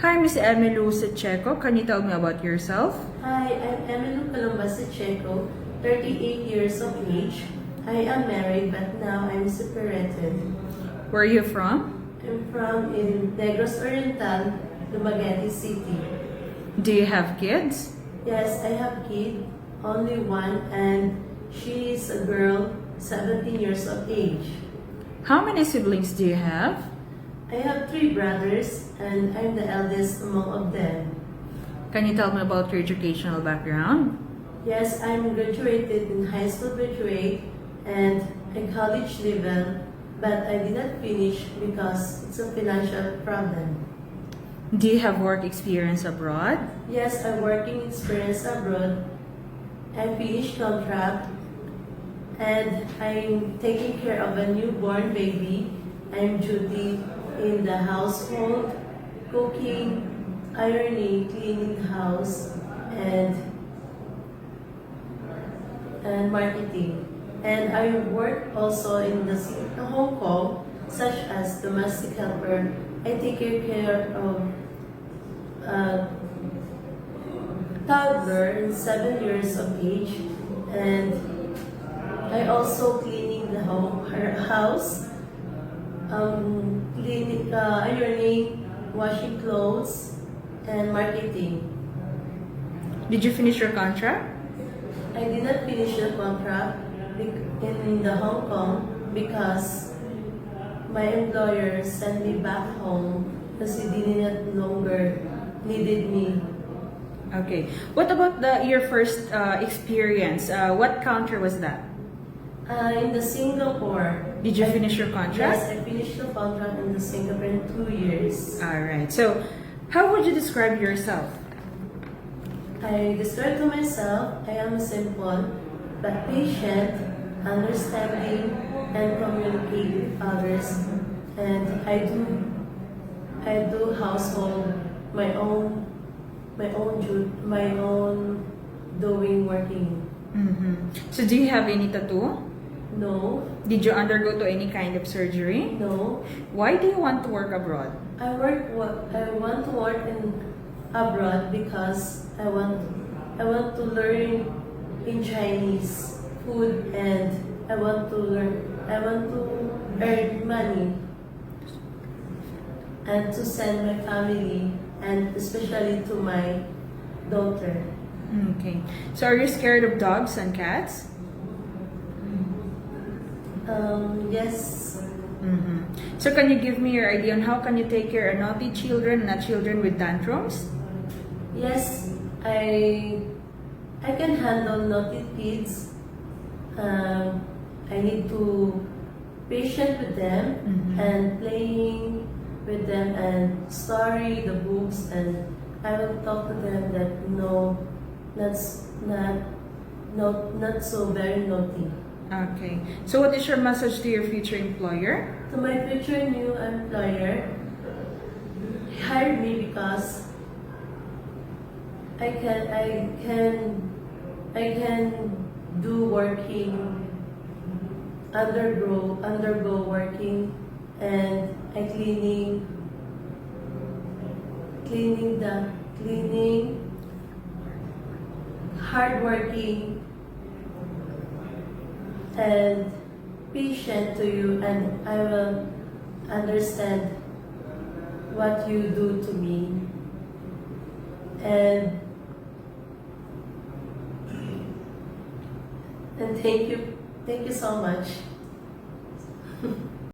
Hi, Miss Emilu Secheco. Can you tell me about yourself? Hi, I'm Emilu Secheco, 38 years of age. I am married but now I'm separated. Where are you from? I'm from in Negros Oriental, Dumaguete City. Do you have kids? Yes, I have kid, only one, and she is a girl, 17 years of age. How many siblings do you have? I have 3 brothers and I'm the eldest among of them. Can you tell me about your educational background? Yes, I'm graduated in high school graduate and a college level, but I did not finish because it's a financial problem. Do you have work experience abroad? Yes, I'm working experience abroad. I finished contract and I'm taking care of a newborn baby. I'm duty in the household, cooking, ironing, cleaning the house, and marketing. And I work also in the Hong Kong, such as domestic helper. I take care of a toddler 7 years of age, and I also cleaning the her house, cleaning, ironing, washing clothes, and marketing. Did you finish your contract? I did not finish the contract in the Hong Kong because my employer sent me back home because he didn't no longer needed me. Okay. What about your first experience? What country was that? In the Singapore. Did you finish your contract? Yes, I finished the contract in the Singapore in 2 years. All right. So, how would you describe yourself? I describe to myself, I am simple but patient, understanding, and communicate with others. And I do household my own doing working. Mm-hmm. So, do you have any tattoo? No, Did you undergo to any kind of surgery? no. Why do you want to work abroad? I want to work in abroad because I want to learn in Chinese food, and I want to earn money and to send my family and especially to my daughter. Okay. So, are you scared of dogs and cats? Yes. Mm-hmm. So, can you give me your idea on how can you take care of naughty children, not children with tantrums? Yes, I can handle naughty kids. I need to patient with them and playing with them and story the books, and I will talk to them that no, that's not so very naughty. Okay. So, what is your message to your future employer? To my future new employer, hire me because I can do working, undergo working, and I cleaning, hard working, and patient to you, and I will understand what you do to me, and thank you so much.